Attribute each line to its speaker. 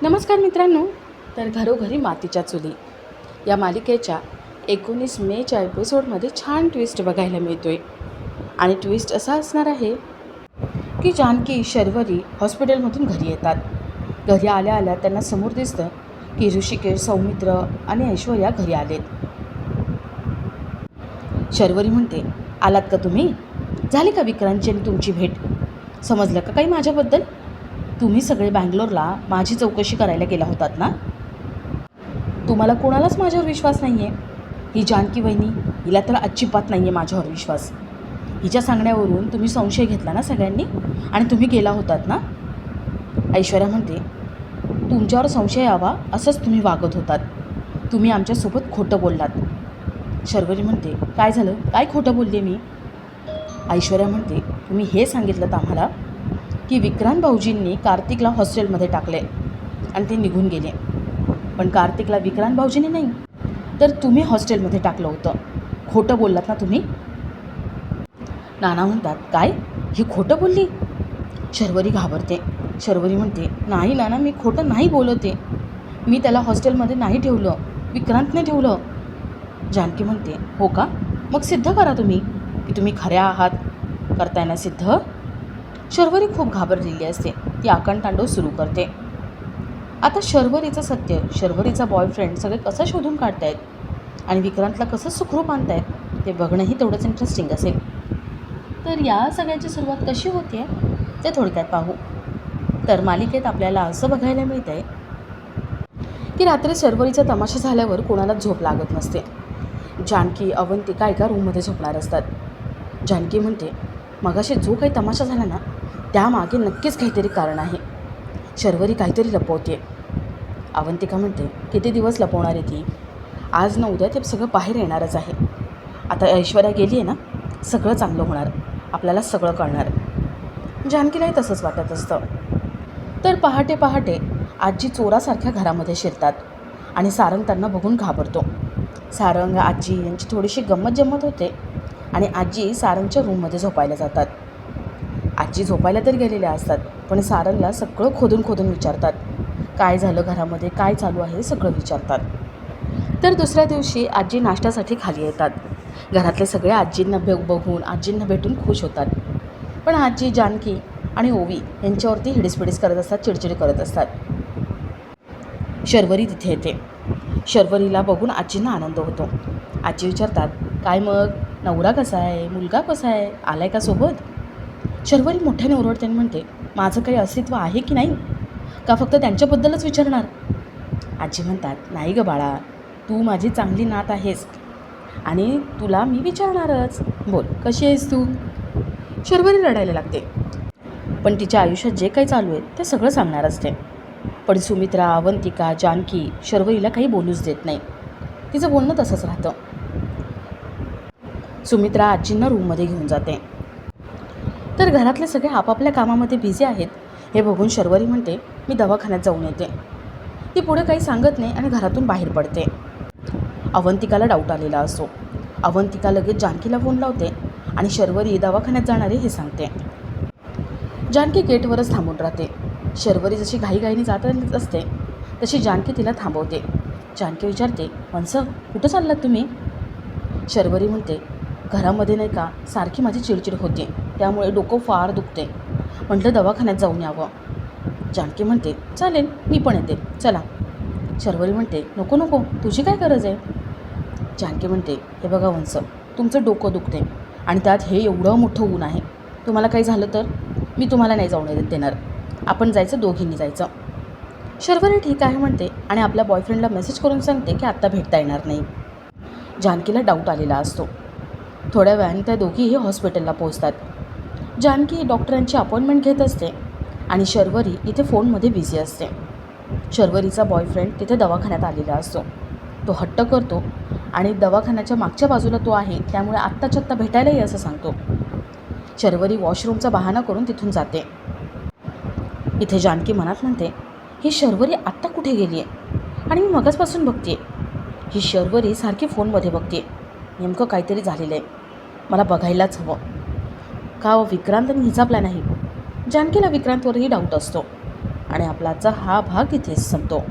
Speaker 1: नमस्कार मित्रांनो. तर घरोघरी मातीच्या चुली या मालिकेच्या 19 मेच्या एपिसोडमध्ये छान ट्विस्ट बघायला मिळतोय. आणि ट्विस्ट असा असणार आहे की जानकी शर्वरी हॉस्पिटलमधून घरी येतात. घरी आल्या आल्या त्यांना समोर दिसतं की ऋषिकेश, सौमित्र आणि ऐश्वर्या घरी आलेत. शर्वरी म्हणते, आलात का तुम्ही? झाली का विक्रांतची आणि तुमची भेट? समजलं का काही माझ्याबद्दल? तुम्ही सगळे बँगलोरला माझी चौकशी करायला गेला होतात ना? तुम्हाला कोणालाच माझ्यावर विश्वास नाही आहे. ही जानकी वहिनी, हिला तर अजिबात नाही आहे माझ्यावर विश्वास. हिच्या सांगण्यावरून तुम्ही संशय घेतला ना सगळ्यांनी, आणि तुम्ही गेला होतात ना? ऐश्वर्या म्हणते, तुमच्यावर संशय यावा असंच तुम्ही वागत होतात. तुम्ही आमच्यासोबत खोटं बोललात. शर्वरी म्हणते, काय झालं? काय खोटं बोलले मी? ऐश्वर्या म्हणते, तुम्ही हे सांगितलं आम्हाला की विक्रांत भाऊजींनी कार्तिकला हॉस्टेलमध्ये टाकले आणि ते निघून गेले. पण कार्तिकला विक्रांत भाऊजींनी नाही, तर तुम्ही हॉस्टेलमध्ये टाकलं होतं. खोटं बोललात ना तुम्ही? नाना म्हणतात, काय? ही खोटं बोलली? शर्वरी घाबरते. शर्वरी म्हणते, नाही नाना, मी खोटं नाही बोलते. मी त्याला हॉस्टेलमध्ये नाही ठेवलं, विक्रांतने ठेवलं. जानकी म्हणते, हो का? मग सिद्ध करा तुम्ही की तुम्ही खऱ्या आहात. करताय ना सिद्ध? शर्वरी खूप घाबरलेली असते. ती आकांडतांडव सुरू करते. आता शर्वरीचं सत्य, शर्वरीचा बॉयफ्रेंड सगळे कसं शोधून काढतायत आणि विक्रांतला कसं सुखरूप आणतायत ते बघणंही तेवढंच इंटरेस्टिंग असेल. तर या सगळ्याची सुरुवात कशी होते ते थोडक्यात पाहू. तर मालिकेत आपल्याला असं बघायला मिळतं आहे की रात्री शर्वरीचा तमाशा झाल्यावर कोणालाच झोप लागत नसते. जानकी, अवंतिका एका रूममध्ये झोपणार असतात. जानकी म्हणते, मगाशी जो काही तमाशा झाला ना, त्यामागे नक्कीच काहीतरी कारण आहे. शर्वरी काहीतरी लपवते. अवंतिका म्हणते, किती दिवस लपवणार आहे ती? आज न उद्या ते सगळं बाहेर येणारच आहे. आता ऐश्वर्या गेली आहे ना, सगळं चांगलं होणार, आपल्याला सगळं कळणार. जानकीलाही तसंच वाटत असतं. तर पहाटे पहाटे आजी चोरासारख्या घरामध्ये शिरतात आणि सारंग त्यांना बघून घाबरतो. सारंग, आजी यांची थोडीशी गंमत जम्मत होते आणि आजी सारंगच्या रूममध्ये झोपायला जातात. आजी झोपायला तर गेलेल्या असतात, पण सारंगला सगळं खोदून खोदून विचारतात. काय झालं घरामध्ये, काय चालू आहे, सगळं विचारतात. तर दुसऱ्या दिवशी आजी नाश्त्यासाठी खाली येतात. घरातले सगळे आजींना बघून, आजींना भेटून खुश होतात. पण आजी जानकी आणि ओवी यांच्यावरती हिडीसपिडीस करत असतात, चिडचिड करत असतात. शर्वरी तिथे येते. शर्वरीला बघून आजींना आनंद होतो. आजी विचारतात, काय मग, नवरा कसा आहे, मुलगा कसा आहे, आलाय का सोबत? शर्वरी मोठ्याने ओरडते आणि म्हणते, माझं काही अस्तित्व आहे की नाही, का फक्त त्यांच्याबद्दलच विचारणार? आजी म्हणतात, नाही गं बाळा, तू माझी चांगली नात आहेस आणि तुला मी विचारणारच. बोल, कशी आहेस तू? शर्वरी रडायला लागते. पण तिच्या आयुष्यात जे काही चालू आहे ते सगळं सांगणार असते. पण सुमित्रा, अवंतिका, जानकी शर्वरीला काही बोलूच देत नाही. तिचं बोलणं तसंच राहतं. सुमित्रा आजींना रूममध्ये घेऊन जाते. तर घरातले सगळे आपापल्या कामामध्ये बिझी आहेत हे बघून शर्वरी म्हणते, मी दवाखान्यात जाऊन येते. ती पुढे काही सांगत नाही आणि घरातून बाहेर पडते. अवंतिकाला डाऊट आलेला असतो. अवंतिका लगेच जानकीला फोन लावते आणि शर्वरी दवाखान्यात जाणारे हे सांगते. जानकी गेटवरच थांबून राहते. शर्वरी जशी घाईघाईने जात असते तशी जानकी तिला थांबवते. जानकी विचारते, वंस, कुठं चाललात तुम्ही? शर्वरी म्हणते, घरामध्ये नाही का सारखी माझी चिडचिड होते, त्यामुळे डोकं फार दुखते, म्हटलं दवाखान्यात जाऊन यावं. जानकी म्हणते, चालेल, मी पण येते, चला. शर्वरी म्हणते, नको नको, तुझी काय गरज आहे? जानकी म्हणते, हे बघा वंस, तुमचं डोकं दुखते आणि त्यात हे एवढं मोठं ऊन आहे. तुम्हाला काही झालं तर मी तुम्हाला नाही जाऊन देणार. आपण जायचं, दोघींनी जायचं. शर्वरी ठीक आहे म्हणते आणि आपल्या बॉयफ्रेंडला मेसेज करून सांगते की आत्ता भेटता येणार नाही. जानकीला डाऊट आलेला असतो. थोड्या वेळाने त्या दोघीही हॉस्पिटलला पोहोचतात. जानकी डॉक्टरांची अपॉइंटमेंट घेत असते आणि शर्वरी इथे फोनमध्ये बिझी असते. शर्वरीचा बॉयफ्रेंड तिथे दवाखान्यात आलेला असतो. तो हट्ट करतो आणि दवाखान्याच्या मागच्या बाजूला तो आहे, त्यामुळे आत्ताच्या आत्ता भेटायला ये असं सांगतो. शर्वरी वॉशरूमचा बहाणा करून तिथून जाते. इथे जानकी मनात म्हणते, ही शर्वरी आत्ता कुठे गेली आहे आणि मी मगाचपासून बघते. ही शर्वरी सारखी फोनमध्ये बघते. नेमकं काहीतरी झालेलं आहे, मला बघायलाच हवं. का विक्रांत आणि हिचा प्लॅन आहे? जानकीला विक्रांतवरही डाऊट असतो आणि आपला आजचा हा भाग इथेच संपतो.